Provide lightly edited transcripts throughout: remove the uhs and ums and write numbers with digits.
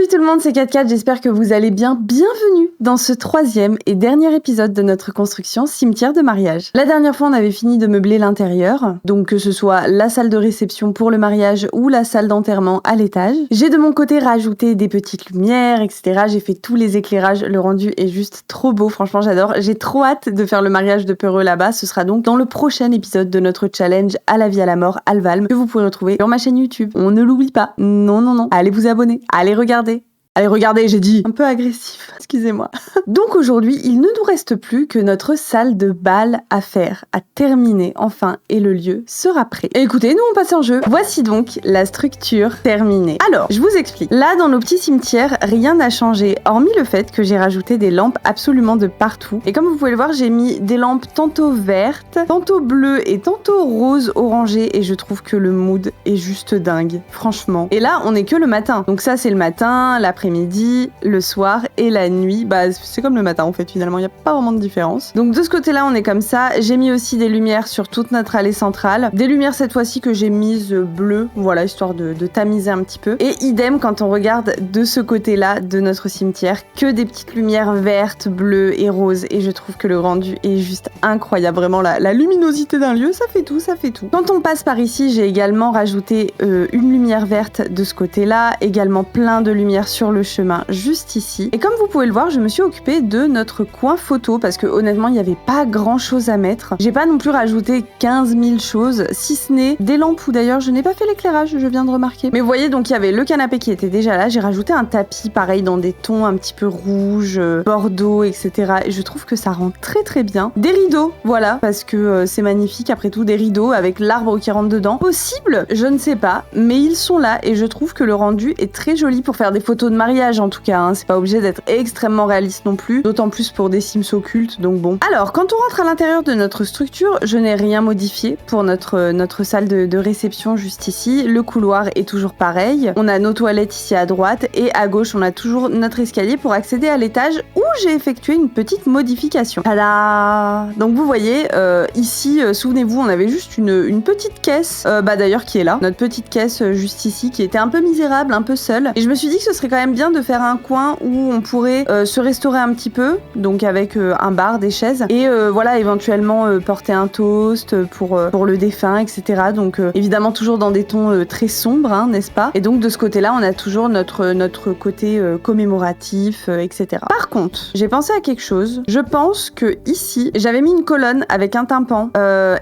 tout le monde, c'est 4 j'espère que vous allez bien. Bienvenue dans ce 3e et dernier épisode de notre construction cimetière de mariage. La dernière fois, on avait fini de meubler l'intérieur, donc que ce soit la salle de réception pour le mariage ou la salle d'enterrement à l'étage. J'ai de mon côté rajouté des petites lumières, etc. J'ai fait tous les éclairages, le rendu est juste trop beau, franchement j'adore. J'ai trop hâte de faire le mariage de Peureux là-bas, ce sera donc dans le prochain épisode de notre challenge à la vie à la mort, Alvalm, que vous pourrez retrouver sur ma chaîne YouTube. On ne l'oublie pas, non, allez vous abonner, allez regarder. Allez, regardez, j'ai dit un peu agressif, excusez-moi. Donc aujourd'hui, il ne nous reste plus que notre salle de bal à faire, à terminer enfin, et le lieu sera prêt. Et écoutez, nous on passe en jeu. Voici donc la structure terminée. Alors, je vous explique. Là, dans nos petits cimetières, rien n'a changé, hormis le fait que j'ai rajouté des lampes absolument de partout. Et comme vous pouvez le voir, j'ai mis des lampes tantôt vertes, tantôt bleues et tantôt roses orangées, et je trouve que le mood est juste dingue, franchement. Et là, on est que le matin. Donc ça, c'est le matin, l'après-midi, le soir et la nuit. Bah, c'est comme le matin en fait, finalement, il n'y a pas vraiment de différence. Donc de ce côté-là, on est comme ça. J'ai mis aussi des lumières sur toute notre allée centrale. Des lumières cette fois-ci que j'ai mises bleues, voilà, histoire de tamiser un petit peu. Et idem quand on regarde de ce côté-là de notre cimetière, que des petites lumières vertes, bleues et roses. Et je trouve que le rendu est juste incroyable. Vraiment, la luminosité d'un lieu, ça fait tout, ça fait tout. Quand on passe par ici, j'ai également rajouté une lumière verte de ce côté-là, également plein de lumières sur le chemin juste ici. Et comme vous pouvez le voir, je me suis occupée de notre coin photo parce que honnêtement, il n'y avait pas grand chose à mettre. J'ai pas non plus rajouté 15 000 choses, si ce n'est des lampes où d'ailleurs je n'ai pas fait l'éclairage, je viens de remarquer. Mais vous voyez, donc il y avait le canapé qui était déjà là. J'ai rajouté un tapis pareil dans des tons un petit peu rouge, bordeaux, etc. Et je trouve que ça rend très bien. Des rideaux, voilà, parce que c'est magnifique après tout, des rideaux avec l'arbre qui rentre dedans. Possible, je ne sais pas, mais ils sont là et je trouve que le rendu est très joli pour faire des photos de mariage en tout cas, hein. C'est pas obligé d'être extrêmement réaliste non plus, d'autant plus pour des Sims occultes, donc bon. Alors, quand on rentre à l'intérieur de notre structure, je n'ai rien modifié pour notre salle de réception juste ici. Le couloir est toujours pareil. On a nos toilettes ici à droite et à gauche, on a toujours notre escalier pour accéder à l'étage où j'ai effectué une petite modification. Tada! Donc vous voyez, ici, souvenez-vous, on avait juste une petite caisse, d'ailleurs qui est là, notre petite caisse juste ici, qui était un peu misérable, un peu seule. Et je me suis dit que ce serait quand même bien de faire un coin où on pourrait se restaurer un petit peu, donc avec un bar, des chaises, et voilà, éventuellement porter un toast pour le défunt, etc. Donc évidemment toujours dans des tons très sombres, hein, n'est-ce pas? Et donc de ce côté-là, on a toujours notre côté commémoratif, etc. Par contre, j'ai pensé à quelque chose. Je pense que ici, j'avais mis une colonne avec un tympan,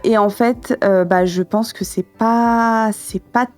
et en fait, je pense que c'est pas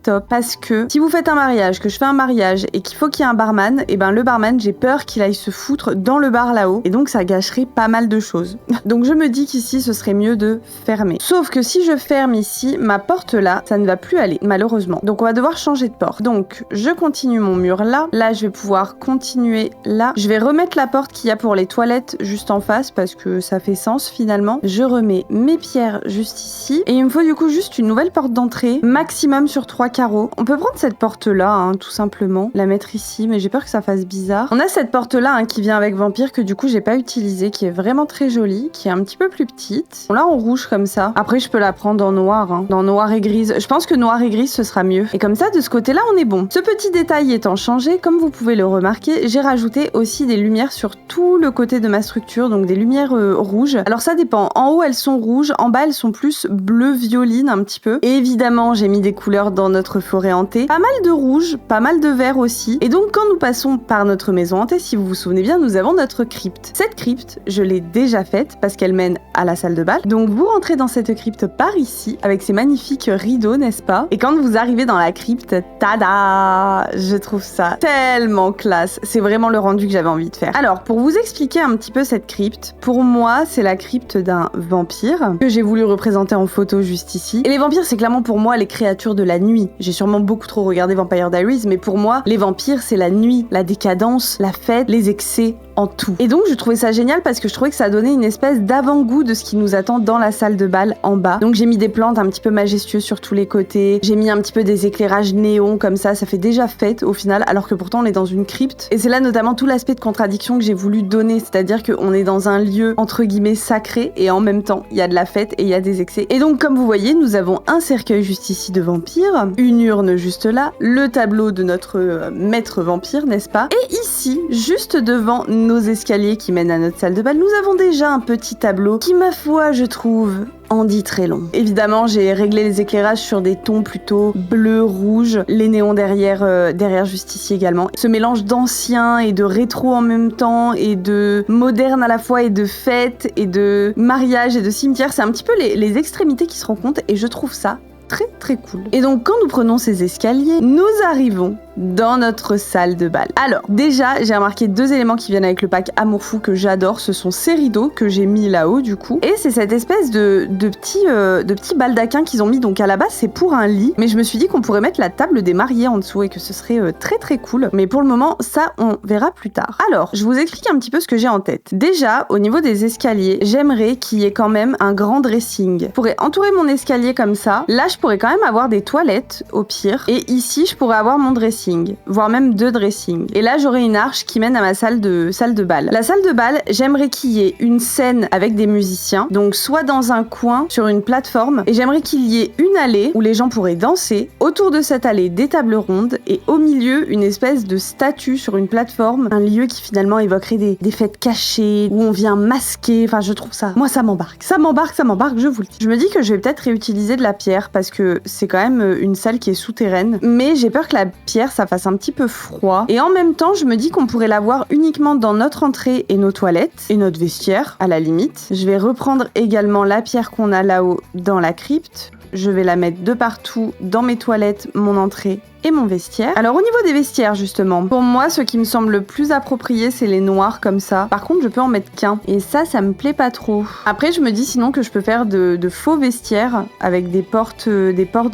top, parce que si vous faites un mariage, que je fais un mariage et qu'il faut qu'il y ait un barman, et le barman, j'ai peur qu'il aille se foutre dans le bar là-haut, et donc ça gâcherait pas mal de choses. Donc je me dis qu'ici, ce serait mieux de fermer. Sauf que si je ferme ici, ma porte là, ça ne va plus aller, malheureusement. Donc on va devoir changer de porte. Donc je continue mon mur là. Là, je vais pouvoir continuer là. Je vais remettre la porte qu'il y a pour les toilettes juste en face, parce que ça fait sens finalement. Je remets mes pierres juste ici. Et il me faut du coup juste une nouvelle porte d'entrée, maximum sur 3 carreaux. On peut prendre cette porte là, hein, tout simplement, la mettre ici, mais j'ai peur que ça fasse bizarre. On a cette porte là, hein, qui vient avec Vampire, que du coup j'ai pas utilisée, qui est vraiment très jolie, qui est un petit peu plus petite. Bon, là en rouge comme ça. Après je peux la prendre en noir, hein, dans noir et grise. Je pense que noir et grise ce sera mieux. Et comme ça, de ce côté là on est bon. Ce petit détail étant changé, comme vous pouvez le remarquer, j'ai rajouté aussi des lumières sur tout le côté de ma structure, donc des lumières rouges. Alors ça dépend, en haut elles sont rouges, en bas elles sont plus bleu violine un petit peu. Et évidemment j'ai mis des couleurs dans notre forêt hantée. Pas mal de rouge, pas mal de vert aussi. Et donc quand nous passons par notre maison hantée, si vous vous souvenez bien, nous avons notre crypte. Cette crypte, je l'ai déjà faite parce qu'elle mène à la salle de bal. Donc vous rentrez dans cette crypte par ici, avec ces magnifiques rideaux, n'est-ce pas? Et quand vous arrivez dans la crypte, tada! Je trouve ça tellement classe. C'est vraiment le rendu que j'avais envie de faire. Alors, pour vous expliquer un petit peu cette crypte, pour moi, c'est la crypte d'un vampire que j'ai voulu représenter en photo juste ici. Et les vampires, c'est clairement pour moi les créatures de la nuit. J'ai sûrement beaucoup trop regardé Vampire Diaries, mais pour moi, les vampires, c'est la nuit, la décadence, la fête, les excès en tout. Et donc je trouvais ça génial parce que je trouvais que ça donnait une espèce d'avant-goût de ce qui nous attend dans la salle de bal en bas. Donc j'ai mis des plantes un petit peu majestueuses sur tous les côtés, j'ai mis un petit peu des éclairages néons comme ça fait déjà fête au final, alors que pourtant on est dans une crypte. Et c'est là notamment tout l'aspect de contradiction que j'ai voulu donner, c'est-à-dire qu'on est dans un lieu entre guillemets sacré et en même temps il y a de la fête et il y a des excès. Et donc comme vous voyez, nous avons un cercueil juste ici de vampire, une urne juste là, le tableau de notre maître vampire, n'est-ce pas? Et ici, juste devant nos escaliers qui mènent à notre salle de bal, nous avons déjà un petit tableau qui, ma foi, je trouve, en dit très long. Évidemment, j'ai réglé les éclairages sur des tons plutôt bleu, rouge, les néons derrière juste ici également. Ce mélange d'ancien et de rétro en même temps, et de moderne à la fois, et de fête, et de mariage, et de cimetière, c'est un petit peu les extrémités qui se rencontrent, et je trouve ça très très cool. Et donc quand nous prenons ces escaliers, nous arrivons dans notre salle de bal. Alors déjà, j'ai remarqué 2 éléments qui viennent avec le pack Amour Fou que j'adore. Ce sont ces rideaux que j'ai mis là-haut du coup, et c'est cette espèce de petit baldaquin qu'ils ont mis. Donc à la base c'est pour un lit, mais je me suis dit qu'on pourrait mettre la table des mariés en dessous et que ce serait très très cool. Mais pour le moment ça on verra plus tard. Alors je vous explique un petit peu ce que j'ai en tête. Déjà au niveau des escaliers, j'aimerais qu'il y ait quand même un grand dressing. Je pourrais entourer mon escalier comme ça. Là je pourrais quand même avoir des toilettes au pire, et ici je pourrais avoir mon dressing, voire même 2 dressings. Et là j'aurai une arche qui mène à ma salle de bal. La salle de bal, j'aimerais qu'il y ait une scène avec des musiciens, donc soit dans un coin sur une plateforme, et j'aimerais qu'il y ait une allée où les gens pourraient danser, autour de cette allée des tables rondes, et au milieu une espèce de statue sur une plateforme, un lieu qui finalement évoquerait des fêtes cachées, où on vient masquer. Enfin je trouve ça, moi ça m'embarque, je vous le dis. Je me dis que je vais peut-être réutiliser de la pierre parce que c'est quand même une salle qui est souterraine, mais j'ai peur que la pierre ça fasse un petit peu froid, et en même temps je me dis qu'on pourrait l'avoir uniquement dans notre entrée et nos toilettes et notre vestiaire à la limite. Je vais reprendre également la pierre qu'on a là-haut dans la crypte, je vais la mettre de partout dans mes toilettes, mon entrée et mon vestiaire. Alors au niveau des vestiaires justement, pour moi ce qui me semble le plus approprié c'est les noirs comme ça. Par contre je peux en mettre qu'un, et ça me plaît pas trop. Après je me dis sinon que je peux faire de faux vestiaires avec des portes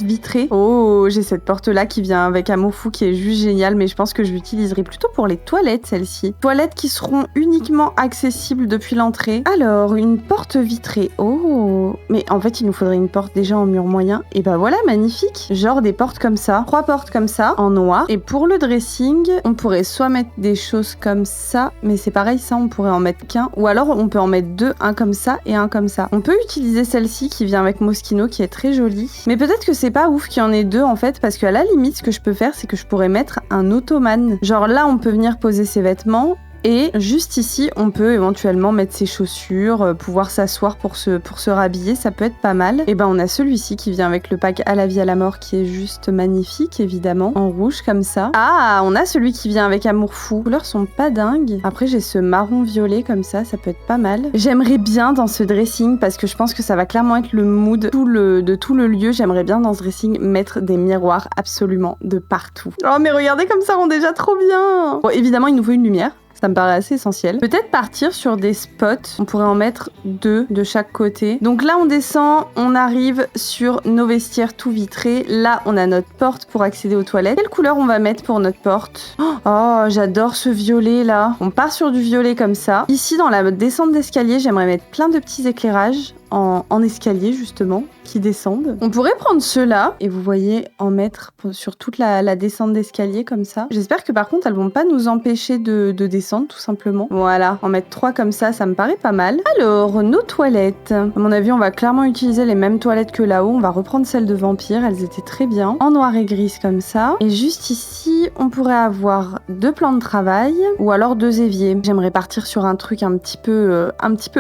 vitrées. Oh, j'ai cette porte là qui vient avec Amour Fou qui est juste géniale, mais je pense que je l'utiliserai plutôt pour les toilettes celle-ci. Toilettes qui seront uniquement accessibles depuis l'entrée. Alors une porte vitrée, oh, mais en fait il nous faudrait une porte déjà en mur moyen, et bah voilà, magnifique. Genre des portes comme ça, 3 portes comme ça, en noir. Et pour le dressing, on pourrait soit mettre des choses comme ça, mais c'est pareil, ça on pourrait en mettre qu'un, ou alors on peut en mettre 2, un comme ça et un comme ça. On peut utiliser celle-ci qui vient avec Moschino qui est très jolie, mais peut-être que c'est pas ouf qu'il y en ait 2 en fait, parce qu'à la limite ce que je peux faire c'est que je pourrais mettre un ottomane. Genre là on peut venir poser ses vêtements, et juste ici, on peut éventuellement mettre ses chaussures, pouvoir s'asseoir pour se rhabiller, ça peut être pas mal. Et ben on a celui-ci qui vient avec le pack À la vie à la mort qui est juste magnifique évidemment, en rouge comme ça. Ah, on a celui qui vient avec Amour Fou. Les couleurs sont pas dingues. Après j'ai ce marron violet comme ça peut être pas mal. J'aimerais bien dans ce dressing, parce que je pense que ça va clairement être le mood de tout le lieu, j'aimerais bien dans ce dressing mettre des miroirs absolument de partout. Oh mais regardez comme ça rend déjà trop bien. Bon évidemment il nous faut une lumière. Ça me paraît assez essentiel. Peut-être partir sur des spots. On pourrait en mettre 2 de chaque côté. Donc là, on descend, on arrive sur nos vestiaires tout vitrés. Là, on a notre porte pour accéder aux toilettes. Quelle couleur on va mettre pour notre porte? Oh, j'adore ce violet là. On part sur du violet comme ça. Ici, dans la descente d'escalier, j'aimerais mettre plein de petits éclairages en escalier justement qui descendent. On pourrait prendre ceux-là et vous voyez en mettre sur toute la descente d'escalier comme ça. J'espère que par contre elles vont pas nous empêcher de descendre tout simplement. Voilà, en mettre 3 comme ça me paraît pas mal. Alors nos toilettes, à mon avis on va clairement utiliser les mêmes toilettes que là-haut. On va reprendre celles de vampire, elles étaient très bien, en noir et gris comme ça. Et juste ici on pourrait avoir 2 plans de travail ou alors 2 éviers. J'aimerais partir sur un truc un petit peu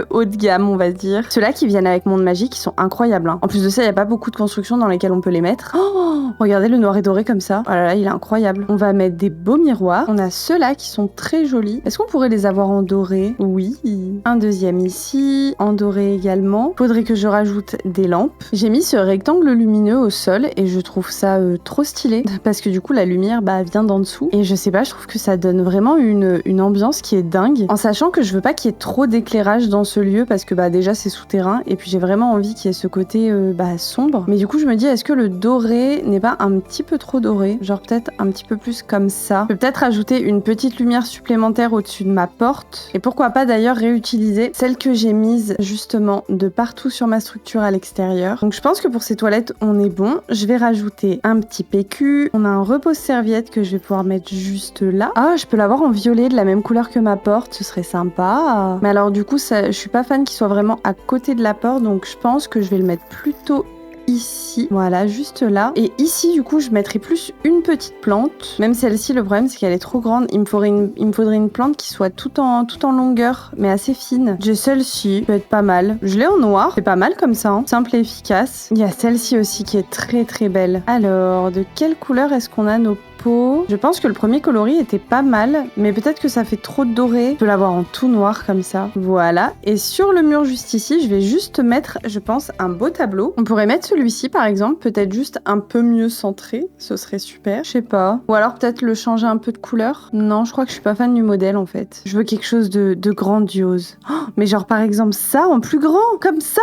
haut de gamme on va dire. Ceux-là qui viennent avec Monde Magie qui sont incroyables hein. En plus de ça, il n'y a pas beaucoup de constructions dans lesquelles on peut les mettre. Oh, regardez le noir et doré comme ça. Oh là là, il est incroyable. On va mettre des beaux miroirs. On a ceux-là qui sont très jolis. Est-ce qu'on pourrait les avoir en doré? Oui. Un deuxième ici, en doré également. Faudrait que je rajoute des lampes. J'ai mis ce rectangle lumineux au sol et je trouve ça trop stylé parce que du coup, la lumière vient d'en dessous. Et je sais pas, je trouve que ça donne vraiment une ambiance qui est dingue. En sachant que je veux pas qu'il y ait trop d'éclairage dans ce lieu parce que déjà c'est souterrain et et puis j'ai vraiment envie qu'il y ait ce côté sombre. Mais du coup je me dis, est-ce que le doré n'est pas un petit peu trop doré? Genre peut-être un petit peu plus comme ça. Je peux peut-être ajouter une petite lumière supplémentaire au-dessus de ma porte. Et pourquoi pas d'ailleurs réutiliser celle que j'ai mise justement de partout sur ma structure à l'extérieur. Donc je pense que pour ces toilettes, on est bon. Je vais rajouter un petit PQ. On a un repose-serviette que je vais pouvoir mettre juste là. Ah, je peux l'avoir en violet de la même couleur que ma porte. Ce serait sympa. Mais alors du coup, je suis pas fan qu'il soit vraiment à côté de la porte. Donc je pense que je vais le mettre plutôt ici, voilà, juste là. Et ici, du coup, je mettrai plus une petite plante. Même celle-ci, le problème, c'est qu'elle est trop grande. Il me faudrait une plante qui soit tout en longueur, mais assez fine. J'ai celle-ci, peut être pas mal. Je l'ai en noir, c'est pas mal comme ça, hein. Simple et efficace. Il y a celle-ci aussi qui est très très belle. Alors, de quelle couleur est-ce qu'on a nos peau? Je pense que le premier coloris était pas mal, mais peut-être que ça fait trop doré. Je peux l'avoir en tout noir comme ça. Voilà. Et sur le mur juste ici, je vais juste mettre, je pense, un beau tableau. On pourrait mettre celui-ci par exemple, peut-être juste un peu mieux centré. Ce serait super. Je sais pas. Ou alors peut-être le changer un peu de couleur. Non, je crois que je suis pas fan du modèle en fait. Je veux quelque chose de grandiose. Oh, mais genre par exemple ça en plus grand, comme ça.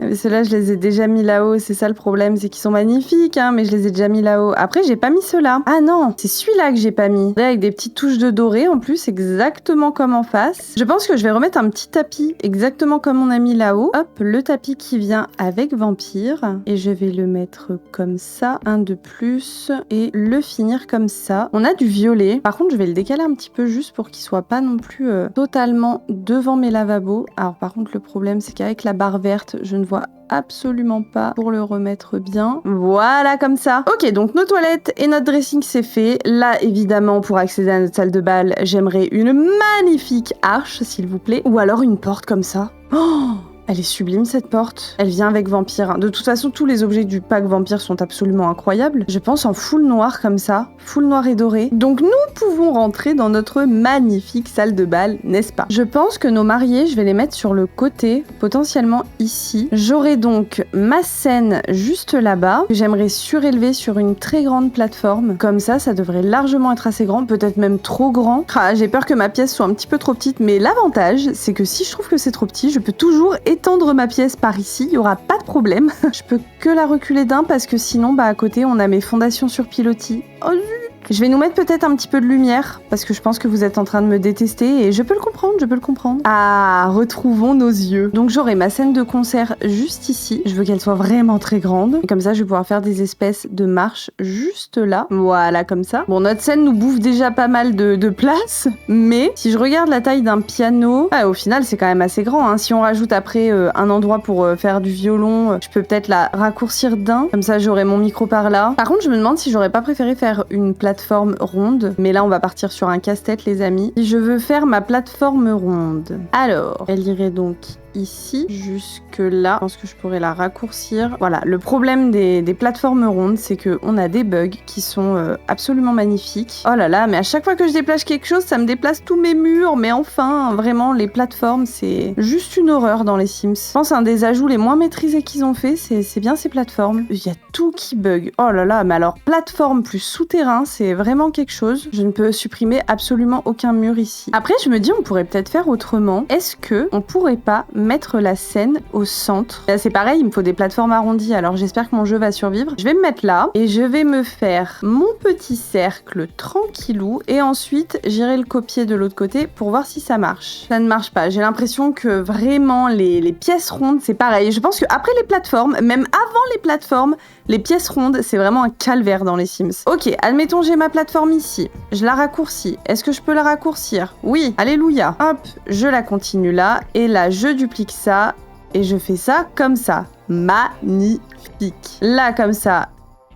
Mais ceux-là, je les ai déjà mis là-haut. C'est ça le problème, c'est qu'ils sont magnifiques, hein, mais je les ai déjà mis là-haut. Après, j'ai pas mis ceux-là. Ah non, c'est celui-là que j'ai pas mis. Là, avec des petites touches de doré en plus, exactement comme en face. Je pense que je vais remettre un petit tapis exactement comme on a mis là-haut. Hop, le tapis qui vient avec Vampire. Et je vais le mettre comme ça, un de plus. Et le finir comme ça. On a du violet. Par contre, je vais le décaler un petit peu juste pour qu'il soit pas non plus totalement devant mes lavabos. Alors par contre, le problème, c'est qu'avec la barre verte, je ne vois absolument pas pour le remettre bien. Voilà, comme ça. Ok, donc nos toilettes et notre dressing, c'est fait. Là, évidemment, pour accéder à notre salle de bal, j'aimerais une magnifique arche, s'il vous plaît. Ou alors une porte comme ça. Oh, elle est sublime cette porte. Elle vient avec Vampire. De toute façon, tous les objets du pack Vampire sont absolument incroyables. Je pense en full noir comme ça. Full noir et doré. Donc nous pouvons rentrer dans notre magnifique salle de bal, n'est-ce pas? Je pense que nos mariés, je vais les mettre sur le côté, potentiellement ici. J'aurai donc ma scène juste là-bas, que j'aimerais surélever sur une très grande plateforme. Comme ça devrait largement être assez grand, peut-être même trop grand. Ah, j'ai peur que ma pièce soit un petit peu trop petite, mais l'avantage, c'est que si je trouve que c'est trop petit, je peux toujours étendre ma pièce par ici, il n'y aura pas de problème. Je peux que la reculer d'un parce que sinon, à côté, on a mes fondations sur pilotis. Oh zut! Je vais nous mettre peut-être un petit peu de lumière, parce que je pense que vous êtes en train de me détester, et je peux le comprendre, Ah, retrouvons nos yeux. Donc j'aurai ma scène de concert juste ici. Je veux qu'elle soit vraiment très grande. Et comme ça, je vais pouvoir faire des espèces de marches juste là. Voilà, comme ça. Bon, notre scène nous bouffe déjà pas mal de place, mais si je regarde la taille d'un piano, au final, c'est quand même assez grand, hein. Si on rajoute après un endroit pour faire du violon, je peux peut-être la raccourcir d'un. Comme ça, j'aurai mon micro par là. Par contre, je me demande si j'aurais pas préféré faire une plateforme ronde, mais là on va partir sur un casse-tête les amis. Si je veux faire ma plateforme ronde, alors elle irait donc ici, jusque là. Je pense que je pourrais la raccourcir. Voilà, le problème des plateformes rondes, c'est qu'on a des bugs qui sont absolument magnifiques. Oh là là, mais à chaque fois que je déplace quelque chose, ça me déplace tous mes murs. Mais enfin, vraiment, les plateformes, c'est juste une horreur dans les Sims. Je pense un des ajouts les moins maîtrisés qu'ils ont fait, c'est bien ces plateformes. Il y a tout qui bug. Oh là là, mais alors, plateforme plus souterrain, c'est vraiment quelque chose. Je ne peux supprimer absolument aucun mur ici. Après, je me dis, on pourrait peut-être faire autrement. Est-ce que on pourrait pas mettre la scène au centre? Là, c'est pareil, il me faut des plateformes arrondies, alors j'espère que mon jeu va survivre. Je vais me mettre là, et je vais me faire mon petit cercle tranquillou, et ensuite, j'irai le copier de l'autre côté pour voir si ça marche. Ça ne marche pas. J'ai l'impression que vraiment, les pièces rondes, c'est pareil. Je pense qu'après les plateformes, même avant les plateformes, les pièces rondes, c'est vraiment un calvaire dans les Sims. Ok, admettons j'ai ma plateforme ici. Je la raccourcis. Est-ce que je peux la raccourcir? Oui, alléluia. Hop, je la continue là. Et là, je duplique ça. Et je fais ça comme ça. Magnifique. Là, comme ça.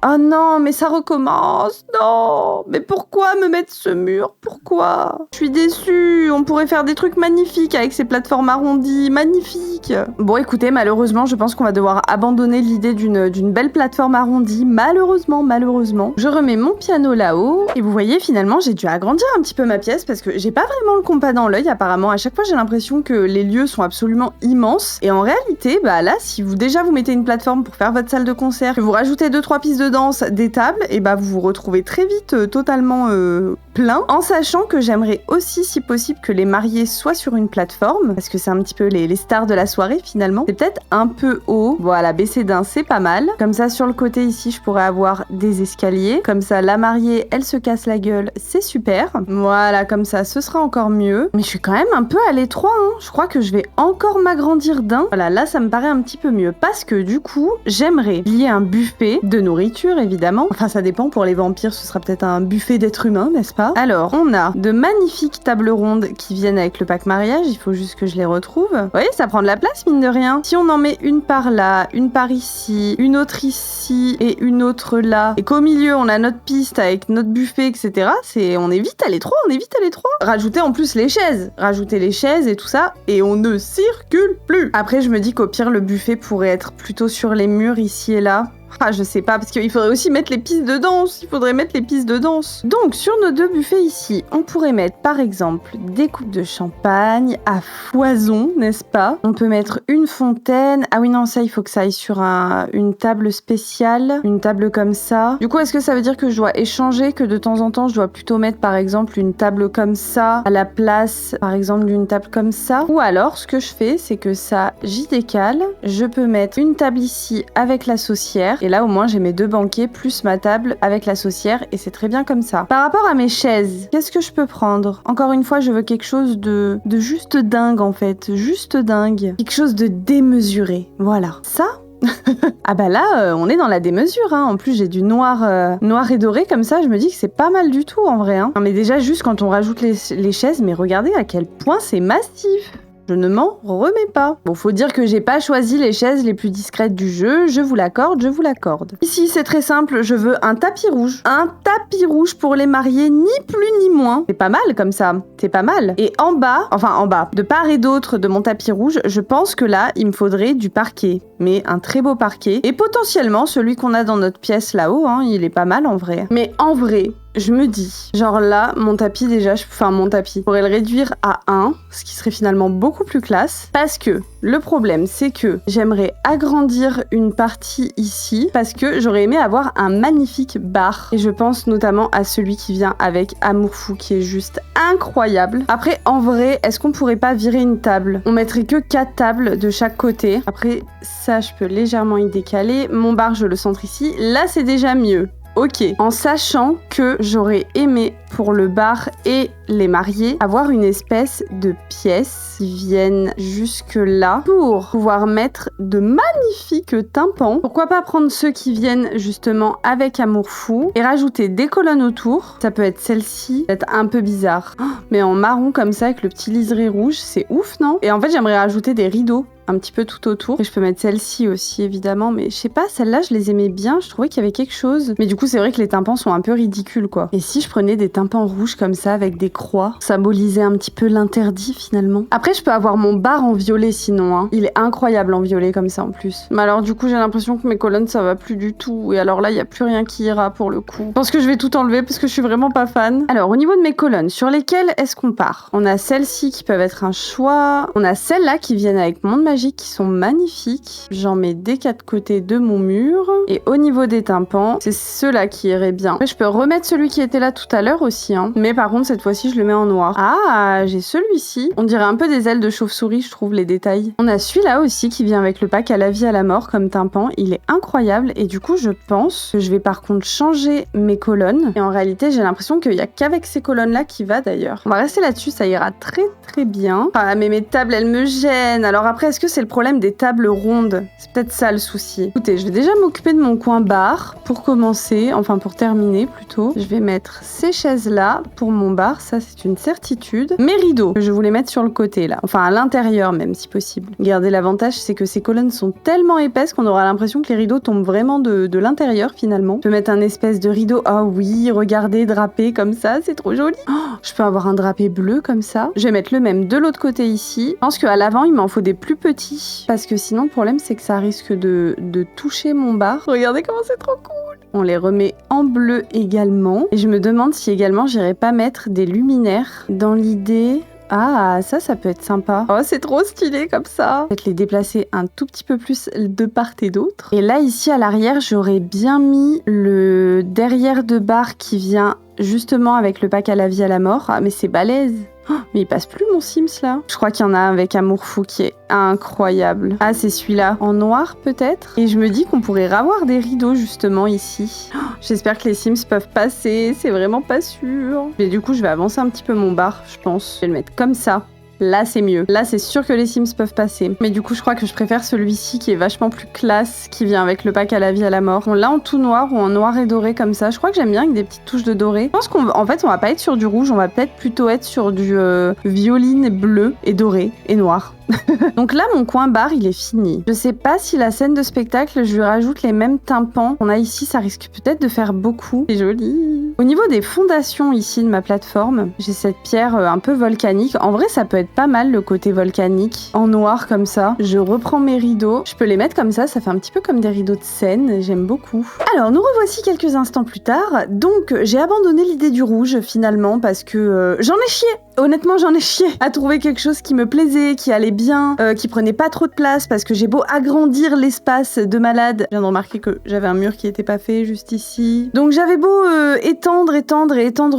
Oh non, mais ça recommence. Non, mais pourquoi me mettre ce mur? Pourquoi? Je suis déçue. On pourrait faire des trucs magnifiques avec ces plateformes arrondies. Magnifiques. Bon, écoutez, malheureusement, je pense qu'on va devoir abandonner l'idée d'une belle plateforme arrondie. Malheureusement. Je remets mon piano là-haut. Et vous voyez, finalement, j'ai dû agrandir un petit peu ma pièce parce que j'ai pas vraiment le compas dans l'œil, apparemment. À chaque fois, j'ai l'impression que les lieux sont absolument immenses. Et en réalité, là, si vous mettez une plateforme pour faire votre salle de concert, que vous rajoutez 2-3 pistes de danse, des tables, et vous vous retrouvez très vite totalement plein, en sachant que j'aimerais aussi, si possible, que les mariés soient sur une plateforme, parce que c'est un petit peu les stars de la soirée finalement. C'est peut-être un peu haut, voilà, baisser d'un, c'est pas mal. Comme ça, sur le côté ici, je pourrais avoir des escaliers. Comme ça, la mariée, elle se casse la gueule, c'est super. Voilà, comme ça, ce sera encore mieux. Mais je suis quand même un peu à l'étroit, hein. Je crois que je vais encore m'agrandir d'un. Voilà, là, ça me paraît un petit peu mieux, parce que du coup, j'aimerais qu'il y ait un buffet de nourriture, évidemment. Enfin, ça dépend, pour les vampires, ce sera peut-être un buffet d'êtres humains, n'est-ce pas? Alors, on a de magnifiques tables rondes qui viennent avec le pack mariage, il faut juste que je les retrouve. Vous voyez, ça prend de la place, mine de rien. Si on en met une par là, une par ici, une autre ici et une autre là, et qu'au milieu, on a notre piste avec notre buffet, etc., on est vite à l'étroit, Rajoutez en plus les chaises. Rajoutez les chaises et tout ça, et on ne circule plus. Après, je me dis qu'au pire, le buffet pourrait être plutôt sur les murs ici et là. Ah, je sais pas, parce qu'il faudrait aussi mettre les pistes de danse. Donc, sur nos deux buffets ici, on pourrait mettre, par exemple, des coupes de champagne à foison, n'est-ce pas? On peut mettre une fontaine. Ah oui, non, ça, il faut que ça aille sur une table spéciale. Une table comme ça. Du coup, est-ce que ça veut dire que je dois échanger, que de temps en temps, je dois plutôt mettre, par exemple, une table comme ça à la place, par exemple, d'une table comme ça? Ou alors, ce que je fais, c'est que ça, j'y décale. Je peux mettre une table ici avec la saucière. Et là, au moins, j'ai mes deux banquets plus ma table avec la saucière et c'est très bien comme ça. Par rapport à mes chaises, qu'est-ce que je peux prendre? Encore une fois, je veux quelque chose de juste dingue, en fait. Juste dingue. Quelque chose de démesuré. Voilà. Ça, ah bah là, on est dans la démesure, hein. En plus, j'ai du noir et doré comme ça. Je me dis que c'est pas mal du tout, en vrai, hein. Non, mais déjà, juste quand on rajoute les chaises, mais regardez à quel point c'est massif. Je ne m'en remets pas. Bon, faut dire que j'ai pas choisi les chaises les plus discrètes du jeu, je vous l'accorde. Ici, c'est très simple, je veux un tapis rouge. Un tapis rouge pour les mariés, ni plus ni moins. C'est pas mal comme ça, c'est pas mal. Et en bas, de part et d'autre de mon tapis rouge, je pense que là, il me faudrait du parquet. Mais un très beau parquet. Et potentiellement, celui qu'on a dans notre pièce là-haut, hein, il est pas mal en vrai. Mais en vrai, je me dis, genre là, mon tapis, je pourrais le réduire à 1, ce qui serait finalement beaucoup plus classe. Parce que le problème, c'est que j'aimerais agrandir une partie ici, parce que j'aurais aimé avoir un magnifique bar. Et je pense notamment à celui qui vient avec Amour Fou, qui est juste incroyable. Après, en vrai, est-ce qu'on pourrait pas virer une table? On mettrait que 4 tables de chaque côté. Après, ça, je peux légèrement y décaler. Mon bar, je le centre ici. Là, c'est déjà mieux. Ok, en sachant que j'aurais aimé pour le bar et les mariés avoir une espèce de pièce qui viennent jusque là pour pouvoir mettre de magnifiques tympans. Pourquoi pas prendre ceux qui viennent justement avec Amour Fou et rajouter des colonnes autour. Ça peut être celle-ci, peut-être un peu bizarre, mais en marron comme ça avec le petit liseré rouge, c'est ouf, non? Et en fait, j'aimerais rajouter des rideaux un petit peu tout autour. Et je peux mettre celle-ci aussi, évidemment. Mais je sais pas, celle-là, je les aimais bien. Je trouvais qu'il y avait quelque chose. Mais du coup, c'est vrai que les tympans sont un peu ridicules, quoi. Et si je prenais des tympans rouges comme ça, avec des croix, symboliser un petit peu l'interdit, finalement. Après, je peux avoir mon bar en violet, sinon, hein. Il est incroyable en violet, comme ça, en plus. Mais alors, du coup, j'ai l'impression que mes colonnes, ça va plus du tout. Et alors là, il y a plus rien qui ira, pour le coup. Je pense que je vais tout enlever, parce que je suis vraiment pas fan. Alors, au niveau de mes colonnes, sur lesquelles est-ce qu'on part? On a celles-ci qui peuvent être un choix. On a celles-là qui viennent avec Monde Magique, qui sont magnifiques. J'en mets des 4 côtés de mon mur. Et au niveau des tympans, c'est ceux-là qui iraient bien. Après, je peux remettre celui qui était là tout à l'heure aussi, hein. Mais par contre, cette fois-ci, je le mets en noir. Ah, j'ai celui-ci. On dirait un peu des ailes de chauve-souris, je trouve, les détails. On a celui-là aussi qui vient avec le pack à la vie à la mort comme tympan. Il est incroyable. Et du coup, je pense que je vais par contre changer mes colonnes. Et en réalité, j'ai l'impression qu'il y a qu'avec ces colonnes-là qui va d'ailleurs. On va rester là-dessus, ça ira très très bien. Ah, mais mes tables, elles me gênent. Alors après, est-ce que c'est le problème des tables rondes? C'est peut-être ça le souci. Écoutez, je vais déjà m'occuper de mon coin bar pour commencer, enfin pour terminer plutôt. Je vais mettre ces chaises-là pour mon bar, ça c'est une certitude. Mes rideaux, je voulais mettre sur le côté là, enfin à l'intérieur même si possible. Regardez, l'avantage c'est que ces colonnes sont tellement épaisses qu'on aura l'impression que les rideaux tombent vraiment de l'intérieur finalement. Je peux mettre un espèce de rideau, ah oui, regardez, drapé comme ça, c'est trop joli. Oh, je peux avoir un drapé bleu comme ça. Je vais mettre le même de l'autre côté ici. Je pense qu'à l'avant il m'en faut des plus petits. Parce que sinon, le problème, c'est que ça risque de toucher mon bar. Regardez comment c'est trop cool! On les remet en bleu également. Et je me demande si également, j'irais pas mettre des luminaires dans l'idée... Ah, ça peut être sympa. Oh, c'est trop stylé comme ça. Peut-être les déplacer un tout petit peu plus de part et d'autre. Et là, ici, à l'arrière, j'aurais bien mis le derrière de bar qui vient justement avec le pack à la vie à la mort. Ah, mais c'est balèze. Oh, mais il passe plus mon Sims là. Je crois qu'il y en a un avec Amour Fou qui est incroyable. Ah, c'est celui-là. En noir peut-être. Et je me dis qu'on pourrait ravoir des rideaux justement ici. Oh, j'espère que les Sims peuvent passer. C'est vraiment pas sûr. Mais du coup, je vais avancer un petit peu mon bar, je pense. Je vais le mettre comme ça. Là, c'est mieux. Là, c'est sûr que les Sims peuvent passer. Mais du coup, je crois que je préfère celui-ci qui est vachement plus classe, qui vient avec le pack à la vie à la mort. On l'a en tout noir ou en noir et doré comme ça. Je crois que j'aime bien avec des petites touches de doré. Je pense qu'en fait, on va pas être sur du rouge, on va peut-être plutôt être sur du violine bleu et doré et noir. Donc là, mon coin bar, il est fini. Je sais pas si la scène de spectacle, je lui rajoute les mêmes tympans qu'on a ici, ça risque peut-être de faire beaucoup. C'est joli. Au niveau des fondations ici de ma plateforme, j'ai cette pierre un peu volcanique. En vrai, ça peut être pas mal le côté volcanique, en noir comme ça. Je reprends mes rideaux. Je peux les mettre comme ça fait un petit peu comme des rideaux de scène. J'aime beaucoup. Alors, nous revoici quelques instants plus tard. Donc, j'ai abandonné l'idée du rouge finalement parce que j'en ai chié. Honnêtement, j'en ai chié à trouver quelque chose qui me plaisait, qui allait bien, qui prenait pas trop de place parce que j'ai beau agrandir l'espace de malade. Je viens de remarquer que j'avais un mur qui était pas fait juste ici. Donc j'avais beau étendre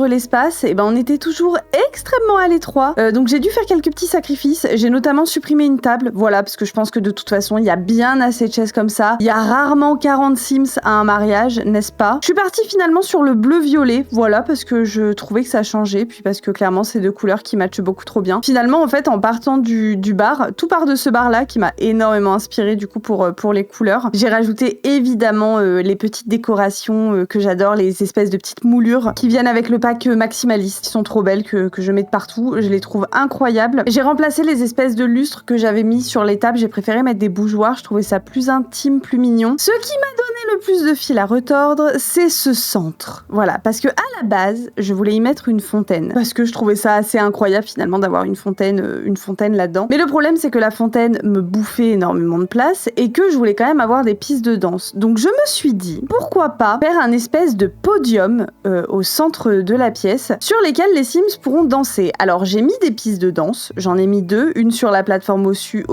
l'espace, et ben on était toujours extrêmement à l'étroit. Donc j'ai dû faire quelques petits sacrifices. J'ai notamment supprimé une table, voilà, parce que je pense que de toute façon, il y a bien assez de chaises comme ça. Il y a rarement 40 Sims à un mariage, n'est-ce pas? Je suis partie finalement sur le bleu-violet, voilà, parce que je trouvais que ça changeait, puis parce que clairement, c'est deux couleurs qui matchent beaucoup trop bien. Finalement, en fait, en partant du bar, tout part de ce bar-là qui m'a énormément inspiré du coup pour les couleurs. J'ai rajouté évidemment les petites décorations que j'adore, les espèces de petites moulures qui viennent avec le pack maximaliste, qui sont trop belles, que je mets de partout. Je les trouve incroyables. J'ai remplacé les espèces de lustres que j'avais mis sur les tables. J'ai préféré mettre des bougeoirs. Je trouvais ça plus intime, plus mignon. Ce qui m'a donné le plus de fil à retordre, c'est ce centre. Voilà, parce que à la base, je voulais y mettre une fontaine. Parce que je trouvais ça assez incroyable finalement d'avoir une fontaine là-dedans. Mais le problème, c'est que la fontaine me bouffait énormément de place et que je voulais quand même avoir des pistes de danse. Donc je me suis dit, pourquoi pas faire un espèce de podium au centre de la pièce sur lesquels les Sims pourront danser. Alors j'ai mis des pistes de danse, j'en ai mis deux, une sur la plateforme au-dessus,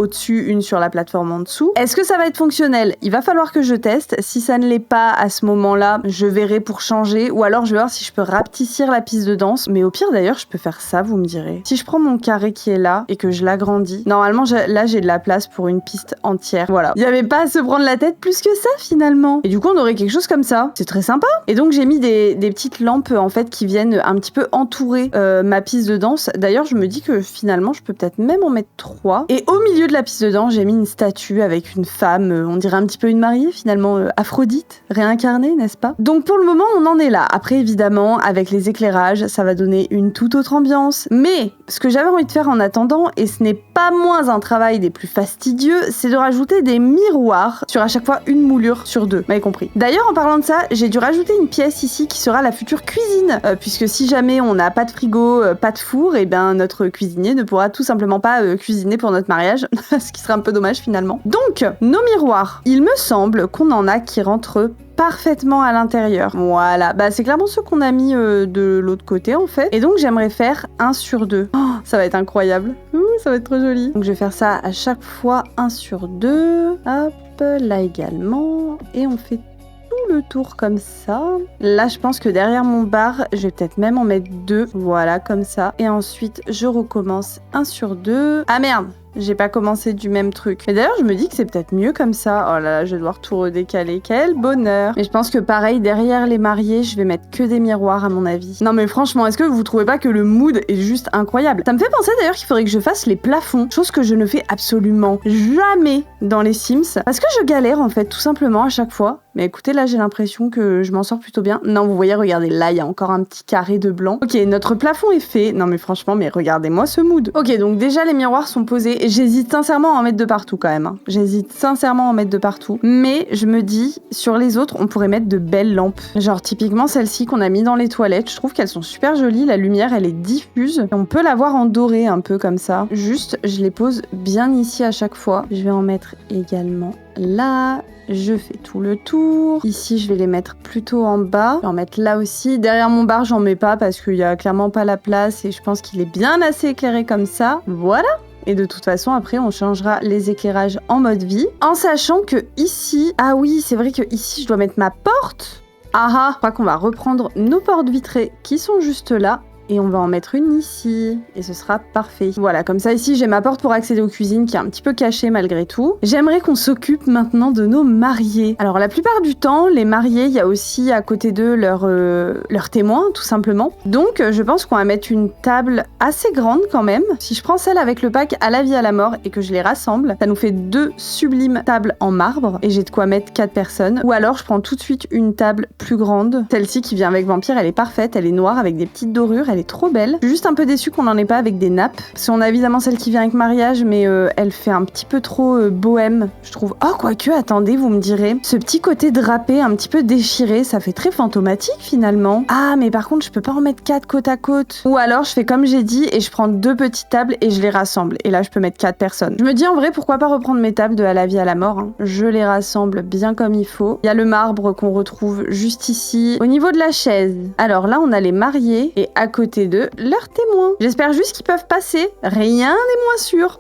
une sur la plateforme en dessous. Est-ce que ça va être fonctionnel? Il va falloir que je teste. Si ça ne l'est pas à ce moment-là, je verrai pour changer, ou alors je vais voir si je peux rapetissir la piste de danse. Mais au pire d'ailleurs, je peux faire ça, vous me direz. Si je prends mon carré qui est là et que je l'agrandis, normalement là j'ai de la place pour une piste entière. Voilà. Il n'y avait pas à se prendre la tête plus que ça finalement. Et du coup on aurait quelque chose comme ça. C'est très sympa. Et donc j'ai mis des petites lampes en fait qui viennent un petit peu entourer ma piste de danse. D'ailleurs je me dis que finalement je peux peut-être même en mettre 3. Et au milieu de la piste de danse j'ai mis une statue avec une femme, on dirait un petit peu une mariée finalement, Aphrodite, réincarnée, n'est-ce pas? Donc pour le moment on en est là. Après évidemment avec les éclairages ça va donner une toute autre ambiance. Mais ce que j'avais envie de faire en attendant, et ce n'est pas moins un travail des plus fastidieux, c'est de rajouter des miroirs sur à chaque fois une moulure sur deux, vous m'avez compris. D'ailleurs en parlant de ça, j'ai dû rajouter une pièce ici qui sera la future cuisine, puisque si jamais on n'a pas de frigo, pas de four, et ben notre cuisinier ne pourra tout simplement pas cuisiner pour notre mariage, ce qui serait un peu dommage finalement. Donc nos miroirs, il me semble qu'on en a qui rentrent parfaitement à l'intérieur. Voilà, bah c'est clairement ceux qu'on a mis de l'autre côté en fait. Et donc j'aimerais faire 1 sur 2. Oh, ça va être incroyable. Ça va être trop joli. Donc je vais faire ça à chaque fois 1 sur 2. Hop, là également. Et on fait tout le tour comme ça. Là je pense que derrière mon bar, je vais peut-être même en mettre 2. Voilà, comme ça. Et ensuite je recommence 1 sur 2. Ah merde! J'ai pas commencé du même truc. Mais d'ailleurs, je me dis que c'est peut-être mieux comme ça. Oh là là, je vais devoir tout redécaler. Quel bonheur! Mais je pense que pareil, derrière les mariés, je vais mettre que des miroirs à mon avis. Non mais franchement, est-ce que vous trouvez pas que le mood est juste incroyable? Ça me fait penser d'ailleurs qu'il faudrait que je fasse les plafonds. Chose que je ne fais absolument jamais dans les Sims. Parce que je galère en fait, tout simplement à chaque fois. Mais écoutez, là j'ai l'impression que je m'en sors plutôt bien. Non, vous voyez, regardez, là il y a encore un petit carré de blanc. Ok, notre plafond est fait. Non mais franchement, mais regardez-moi ce mood. Ok, donc déjà les miroirs sont posés. J'hésite sincèrement à en mettre de partout quand même. J'hésite sincèrement à en mettre de partout. Mais je me dis, sur les autres, on pourrait mettre de belles lampes. Genre typiquement celle-ci qu'on a mis dans les toilettes. Je trouve qu'elles sont super jolies. La lumière, elle est diffuse. Et on peut la voir en doré un peu comme ça. Juste, je les pose bien ici à chaque fois. Je vais en mettre également là. Je fais tout le tour. Ici, je vais les mettre plutôt en bas. Je vais en mettre là aussi. Derrière mon bar, j'en mets pas parce qu'il y a clairement pas la place et je pense qu'il est bien assez éclairé comme ça. Voilà. Et de toute façon, après, on changera les éclairages en mode vie. En sachant que ici... Ah oui, c'est vrai que ici, je dois mettre ma porte. Ah, je crois qu'on va reprendre nos portes vitrées qui sont juste là. Et on va en mettre une ici, et ce sera parfait. Voilà, comme ça ici j'ai ma porte pour accéder aux cuisines qui est un petit peu cachée malgré tout. J'aimerais qu'on s'occupe maintenant de nos mariés. Alors la plupart du temps, les mariés, il y a aussi à côté d'eux leurs témoins, tout simplement. Donc je pense qu'on va mettre une table assez grande quand même. Si je prends celle avec le pack à la vie à la mort et que je les rassemble, ça nous fait 2 sublimes tables en marbre, et j'ai de quoi mettre 4 personnes. Ou alors je prends tout de suite une table plus grande. Celle-ci qui vient avec Vampire, elle est parfaite, elle est noire avec des petites dorures, elle est trop belle. Je suis juste un peu déçue qu'on n'en ait pas avec des nappes. Parce qu'on a évidemment celle qui vient avec mariage, mais elle fait un petit peu trop bohème, je trouve. Oh, quoique, attendez, vous me direz. Ce petit côté drapé, un petit peu déchiré, ça fait très fantomatique finalement. Ah, mais par contre, je peux pas en mettre 4 côte à côte. Ou alors, je fais comme j'ai dit et je prends 2 petites tables et je les rassemble. Et là, je peux mettre 4 personnes. Je me dis en vrai, pourquoi pas reprendre mes tables de à la vie à la mort, hein. Je les rassemble bien comme il faut. Il y a le marbre qu'on retrouve juste ici. Au niveau de la chaise, alors là, on a les mariés et à côté d'eux, leurs témoins. J'espère juste qu'ils peuvent passer. Rien n'est moins sûr.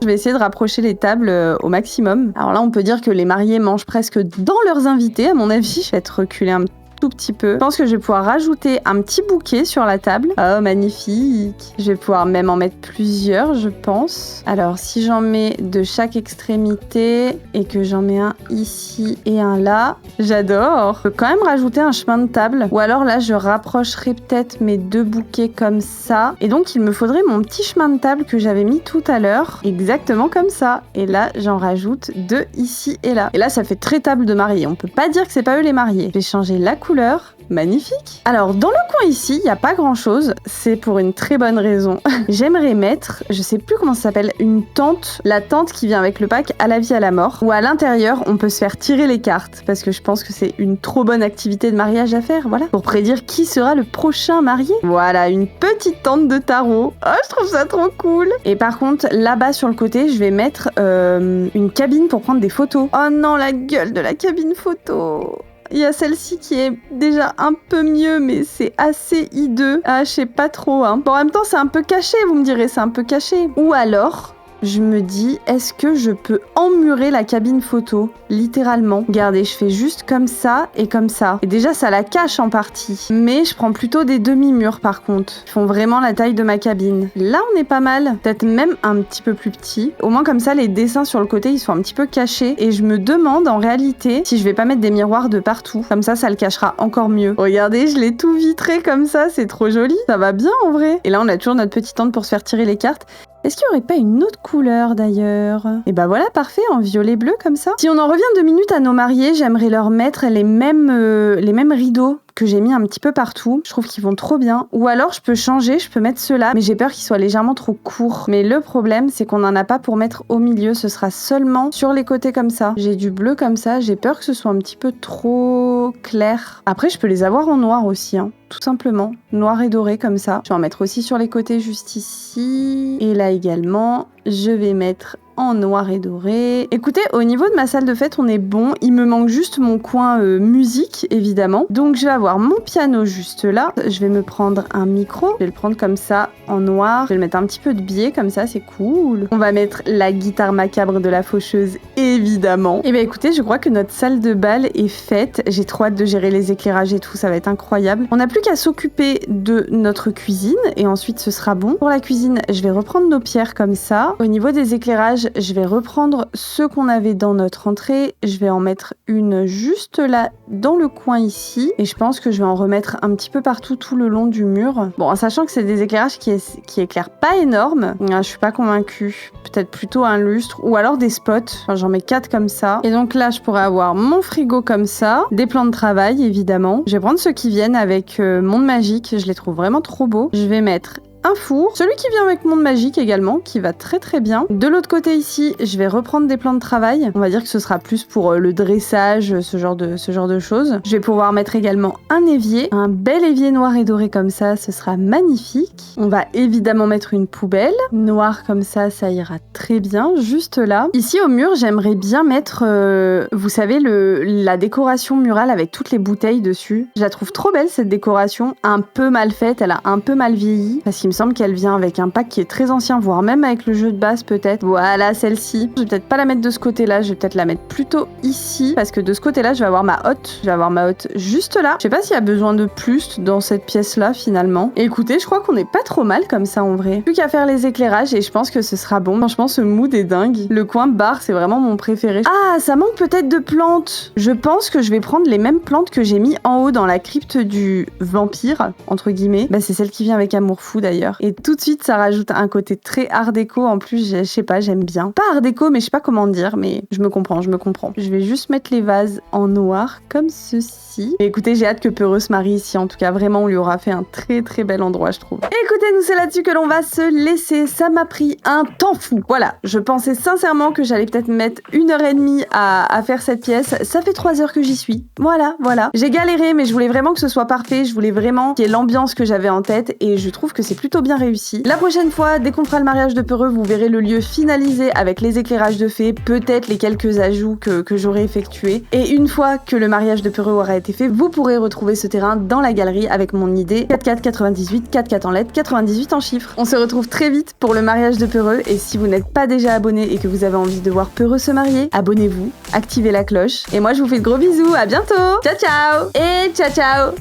Je vais essayer de rapprocher les tables au maximum. Alors là, on peut dire que les mariés mangent presque dans leurs invités, à mon avis. Je vais être reculée un tout petit peu. Je pense que je vais pouvoir rajouter un petit bouquet sur la table. Oh, magnifique. Je vais pouvoir même en mettre plusieurs, je pense. Alors, si j'en mets de chaque extrémité et que j'en mets un ici et un là, j'adore. Je peux quand même rajouter un chemin de table. Ou alors là, je rapprocherai peut-être mes 2 bouquets comme ça. Et donc, il me faudrait mon petit chemin de table que j'avais mis tout à l'heure. Exactement comme ça. Et là, j'en rajoute 2 ici et là. Et là, ça fait très table de mariés. On peut pas dire que c'est pas eux les mariés. Je vais changer la couleur. Magnifique. Alors, dans le coin ici, il n'y a pas grand-chose. C'est pour une très bonne raison. J'aimerais mettre, je sais plus comment ça s'appelle, une tente. La tente qui vient avec le pack à la vie à la mort. Où à l'intérieur, on peut se faire tirer les cartes. Parce que je pense que c'est une trop bonne activité de mariage à faire, voilà. Pour prédire qui sera le prochain marié. Voilà, une petite tente de tarot. Oh, je trouve ça trop cool. Et par contre, là-bas sur le côté, je vais mettre une cabine pour prendre des photos. Oh non, la gueule de la cabine photo. Il y a celle-ci qui est déjà un peu mieux, mais c'est assez hideux. Ah, je sais pas trop, hein. Bon, en même temps, c'est un peu caché, vous me direz, c'est un peu caché. Ou alors, je me dis, est-ce que je peux emmurer la cabine photo, littéralement? Regardez, je fais juste comme ça et comme ça. Et déjà, ça la cache en partie. Mais je prends plutôt des demi-murs, par contre. Ils font vraiment la taille de ma cabine. Là, on est pas mal. Peut-être même un petit peu plus petit. Au moins, comme ça, les dessins sur le côté, ils sont un petit peu cachés. Et je me demande, en réalité, si je vais pas mettre des miroirs de partout. Comme ça le cachera encore mieux. Regardez, je l'ai tout vitré comme ça. C'est trop joli. Ça va bien, en vrai. Et là, on a toujours notre petite tente pour se faire tirer les cartes. Est-ce qu'il n'y aurait pas une autre couleur d'ailleurs? Et bah voilà, parfait, en violet bleu comme ça. Si on en revient 2 minutes à nos mariés, j'aimerais leur mettre les mêmes rideaux que j'ai mis un petit peu partout. Je trouve qu'ils vont trop bien. Ou alors je peux changer, je peux mettre ceux-là, mais j'ai peur qu'ils soient légèrement trop courts. Mais le problème, c'est qu'on n'en a pas pour mettre au milieu, ce sera seulement sur les côtés comme ça. J'ai du bleu comme ça, j'ai peur que ce soit un petit peu trop clair. Après, je peux les avoir en noir aussi, hein. Tout simplement, noir et doré comme ça. Je vais en mettre aussi sur les côtés juste ici. Et là également, je vais mettre en noir et doré. Écoutez, au niveau de ma salle de fête, on est bon. Il me manque juste mon coin musique, évidemment. Donc, je vais avoir mon piano juste là. Je vais me prendre un micro. Je vais le prendre comme ça, en noir. Je vais le mettre un petit peu de biais, comme ça, c'est cool. On va mettre la guitare macabre de la faucheuse, évidemment. Et bien, écoutez, je crois que notre salle de bal est faite. J'ai trop hâte de gérer les éclairages et tout. Ça va être incroyable. On n'a plus qu'à s'occuper de notre cuisine. Et ensuite, ce sera bon. Pour la cuisine, je vais reprendre nos pierres comme ça. Au niveau des éclairages, je vais reprendre ceux qu'on avait dans notre entrée. Je vais en mettre une juste là, dans le coin ici. Et je pense que je vais en remettre un petit peu partout, tout le long du mur. Bon, en sachant que c'est des éclairages qui éclairent pas énorme. Je suis pas convaincue. Peut-être plutôt un lustre ou alors des spots. Enfin, j'en mets 4 comme ça. Et donc là, je pourrais avoir mon frigo comme ça. Des plans de travail, évidemment. Je vais prendre ceux qui viennent avec Monde Magique. Je les trouve vraiment trop beaux. Je vais mettre un four, celui qui vient avec Monde Magique également, qui va très très bien. De l'autre côté ici, je vais reprendre des plans de travail. On va dire que ce sera plus pour le dressage, ce genre de choses. Je vais pouvoir mettre également un évier, un bel évier noir et doré comme ça, ce sera magnifique. On va évidemment mettre une poubelle, noire comme ça ira très bien, juste là. Ici au mur, j'aimerais bien mettre, vous savez, la décoration murale avec toutes les bouteilles dessus. Je la trouve trop belle cette décoration, un peu mal faite, elle a un peu mal vieilli, parce qu'il me semble qu'elle vient avec un pack qui est très ancien, voire même avec le jeu de base peut-être. Voilà, celle-ci. Je vais peut-être pas la mettre de ce côté-là, je vais peut-être la mettre plutôt ici, parce que de ce côté-là, je vais avoir ma hotte. Je vais avoir ma hotte juste là. Je sais pas s'il y a besoin de plus dans cette pièce-là, finalement. Et écoutez, je crois qu'on est pas trop mal comme ça, en vrai. Plus qu'à faire les éclairages, et je pense que ce sera bon. Franchement, ce mood est dingue. Le coin bar, c'est vraiment mon préféré. Ah, ça manque peut-être de plantes. Je pense que je vais prendre les mêmes plantes que j'ai mis en haut dans la crypte du vampire, entre guillemets. Bah, c'est celle qui vient avec Amour Fou, d'ailleurs. Et tout de suite, ça rajoute un côté très art déco. En plus, je sais pas, j'aime bien. Pas art déco, mais je sais pas comment dire, mais je me comprends, je me comprends. Je vais juste mettre les vases en noir, comme ceci. Et écoutez, j'ai hâte que Peureux se marie ici. En tout cas, vraiment, on lui aura fait un très très bel endroit, je trouve. Écoutez, nous, c'est là-dessus que l'on va se laisser. Ça m'a pris un temps fou. Voilà, je pensais sincèrement que j'allais peut-être mettre 1h30 à faire cette pièce. Ça fait 3 heures que j'y suis. Voilà. J'ai galéré, mais je voulais vraiment que ce soit parfait. Je voulais vraiment qu'il y ait l'ambiance que j'avais en tête et je trouve que c'est plutôt bien réussi. La prochaine fois, dès qu'on fera le mariage de Peureux, vous verrez le lieu finalisé avec les éclairages de fée, peut-être les quelques ajouts que j'aurai effectués. Et une fois que le mariage de Peureux aura été fait, vous pourrez retrouver ce terrain dans la galerie avec mon idée 4x4 98, 4x4 en LED, 98 en chiffres. On se retrouve très vite pour le mariage de Peureux et si vous n'êtes pas déjà abonné et que vous avez envie de voir Peureux se marier, abonnez-vous, activez la cloche et moi je vous fais de gros bisous, à bientôt. Ciao ciao et ciao ciao.